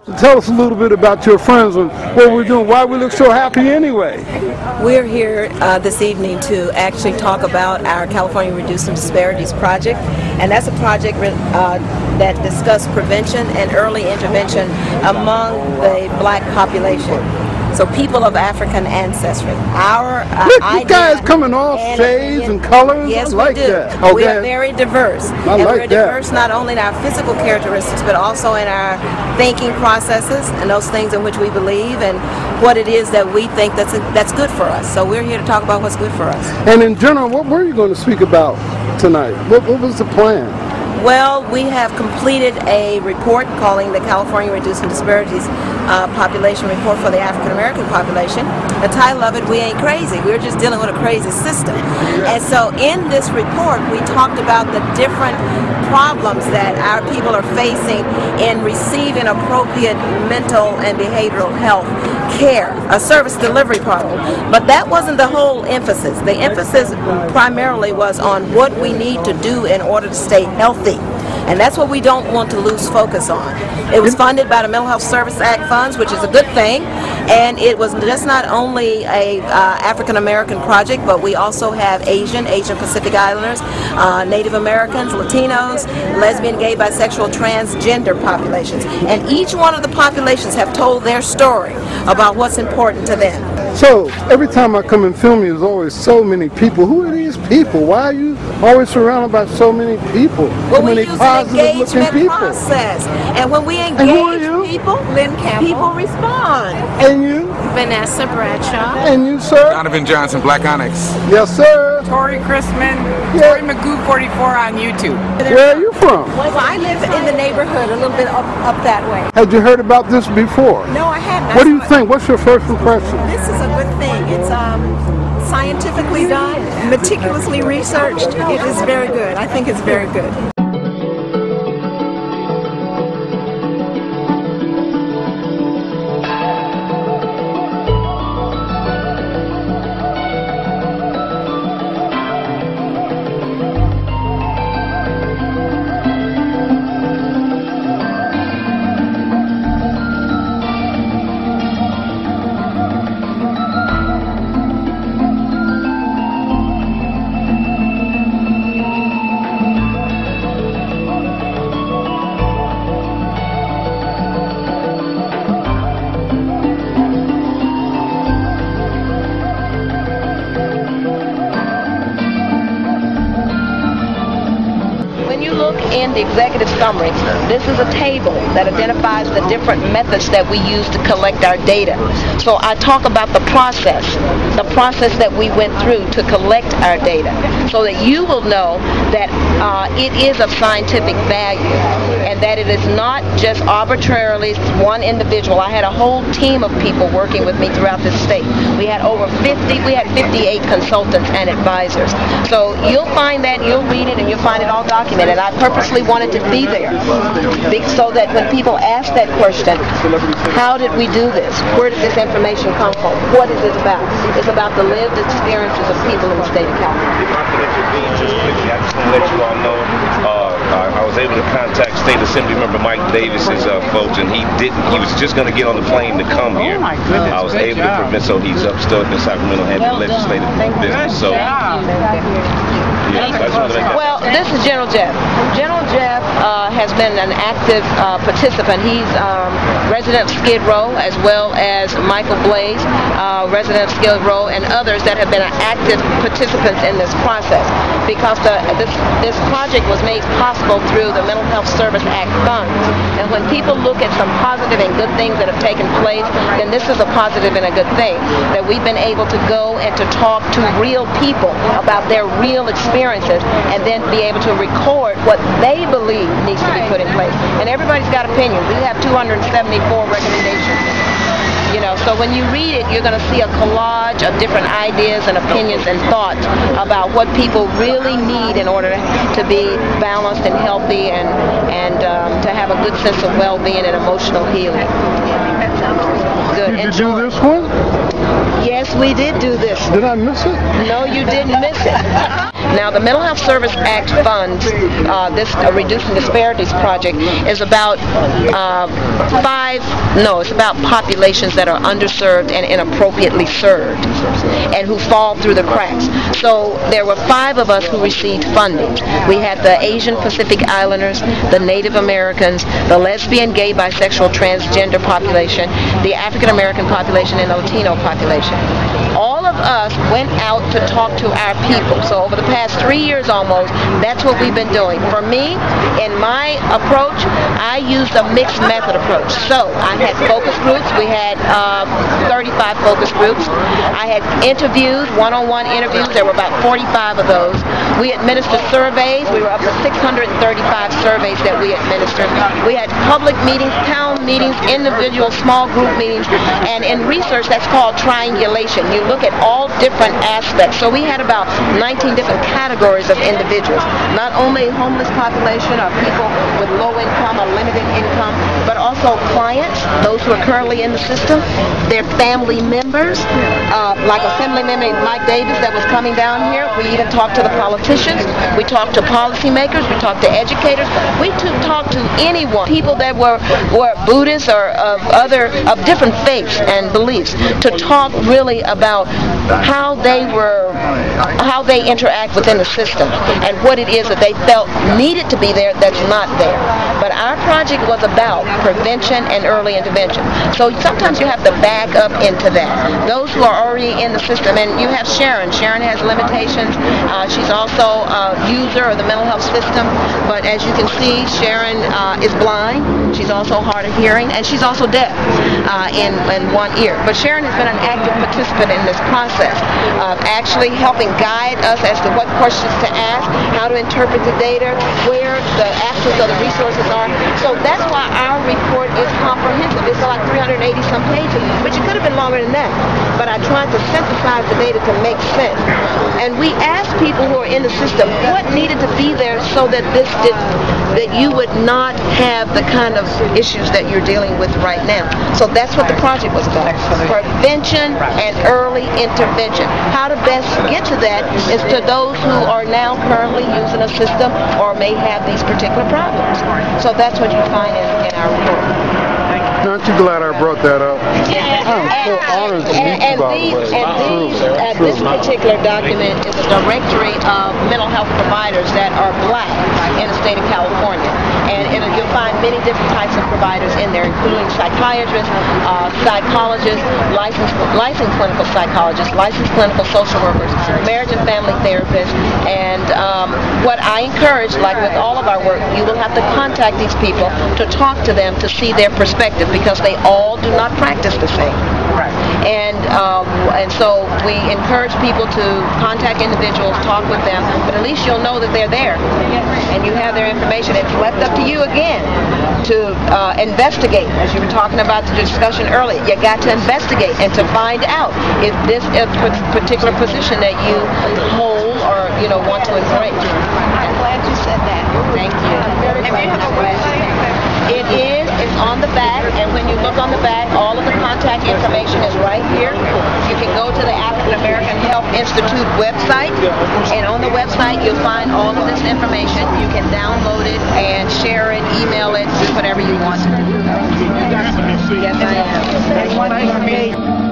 Tell us a little bit about your friends and what we're doing, why we look so happy anyway. We're here this evening to actually talk about our California Reducing Disparities project, and that's a project that discusses prevention and early intervention among the black population. So people of African ancestry. Look, you guys come in all shades and colors. Yes, I like we do. that. Okay. We are very diverse. We're diverse not only in our physical characteristics, but also in our thinking processes and those things in which we believe and what it is that we think that's good for us. So we're here to talk about what's good for us. And in general, what were you going to speak about tonight? What was the plan? Well, we have completed a report calling the California Reducing Disparities Population Report for the African American population. The title of it, We Ain't Crazy. We're just dealing with a crazy system. And so in this report, we talked about the different problems that our people are facing in receiving appropriate mental and behavioral health care, a service delivery problem. But that wasn't the whole emphasis. The emphasis primarily was on what we need to do in order to stay healthy. And that's what we don't want to lose focus on. It was funded by the Mental Health Service Act funds, which is a good thing. And it was just not only a African American project, but we also have Asian Pacific Islanders, Native Americans, Latinos, lesbian, gay, bisexual, transgender populations. And each one of the populations have told their story about what's important to them. So, every time I come and film you, there's always so many people. Who are these people? Why are you always surrounded by so many people? Well, we use an engagement process. And when we engage people, people respond. And you? Vanessa Bradshaw. And you, sir? Donovan Johnson, Black Onyx. Yes, sir. Tori Chrisman, Tori Magoo 44 on YouTube. Where are you from? Well, I live in the neighborhood, a little bit up that way. Had you heard about this before? No, I hadn't. What do you think? What's your first impression? This is a good thing. It's scientifically done, meticulously researched. It is very good. I think it's very good. In the executive summary, this is a table that identifies the different methods that we use to collect our data. So I talk about the process that we went through to collect our data, so that you will know that it is of scientific value and that it is not just arbitrarily one individual. I had a whole team of people working with me throughout the state. We had 58 consultants and advisors. So you'll find that, you'll read it, and you'll find it all documented. I purposely wanted to be there so that when people ask that question, how did we do this? Where did this information come from? What is it about? It's about the lived experiences of people in the state of California. Just quickly, I just want to let you all know, I was able to contact State Assembly Member Mike Davis's folks, and he was just going to get on the plane to come here. Oh my goodness, I was able to prevent, so he's up still in Sacramento handling legislative business. So, well, this is General Jeff. General Jeff has been an active participant. He's resident of Skid Row, as well as Michael Blaze, resident of Skid Row, and others that have been active participants in this process, because this project was made possible through the Mental Health Service Act funds. And when people look at some positive and good things that have taken place, then this is a positive and a good thing, that we've been able to go and to talk to real people about their real experiences, and then be able to record what they believe needs to be put in place. And everybody's got opinions. We have 274 recommendations. You know, so when you read it, you're going to see a collage of different ideas and opinions and thoughts about what people really need in order to be balanced and healthy, and to have a good sense of well-being and emotional healing. Good. Did you do this one? Yes, we did do this. Did I miss it? No, you didn't miss it. Now, the Mental Health Service Act funds this Reducing Disparities project is about it's about populations that are underserved and inappropriately served and who fall through the cracks. So there were 5 of us who received funding. We had the Asian Pacific Islanders, the Native Americans, the lesbian, gay, bisexual, transgender population, the African American population, and the Latino population. All of us went out to talk to our people. So over the past 3 years almost, that's what we've been doing. For me, in my approach, I used a mixed method approach. So I had focus groups. We had 35 focus groups. I had interviews, one-on-one interviews. There were about 45 of those. We administered surveys. We were up to 635 surveys that we administered. We had public meetings, town meetings, individual small group meetings, and in research that's called triangulation. You look at all different aspects. So we had about 19 different categories of individuals. Not only homeless population or people with low income or limited income, but also clients, those who are currently in the system, their family members, like Assemblymember Mike Davis that was coming down here. We even talked to the politicians. We talked to policymakers. We talked to educators. We talked to anyone, people that were Buddhists or of different faiths and beliefs, to talk really about how they interact within the system and what it is that they felt needed to be there that's not there. But our project was about prevention and early intervention. So sometimes you have to back up into that. Those who are already in the system, and you have Sharon. Sharon has limitations. She's also a user of the mental health system, but as you can see, Sharon is blind. She's also hard of hearing, and she's also deaf in one ear. But Sharon has been an active participant in this process of actually helping guide us as to what questions to ask, how to interpret the data, where the absence of the resources are. So that's why our report is comprehensive. It's like 380 some pages, but it could have been longer than that. But I tried to synthesize the data to make sense. And we asked people who are in the system what needed to be there so that that you would not have the kind of issues that you're dealing with right now. So that's what the project was about. Prevention and early intervention. How to best get to that is to those who are now currently using a system or may have these particular problems. So that's what you find in our report. Aren't you glad I brought that up? I'm so honored to meet you, by the way. This particular document is a directory of mental health providers that are black in the state of California. And you'll find many different types of providers in there, including psychiatrists, psychologists, licensed clinical psychologists, licensed clinical social workers, marriage and family therapists. And what I encourage, like with all of our work, you will have to contact these people to talk to them to see their perspective, because they all do not practice the same. And so we encourage people to contact individuals, talk with them, but at least you'll know that they're there and you have their information. It's left up to you again to investigate. As you were talking about the discussion earlier, you got to investigate and to find out if this is a particular position that you hold or want to embrace. I'm glad you said that. Thank you. It's on the back, and when you look on the back, all of the contact information is right here. You can go to the African American Health Institute website, and on the website you'll find all of this information. You can download it and share it, email it, do whatever you want to do. Yes, I am.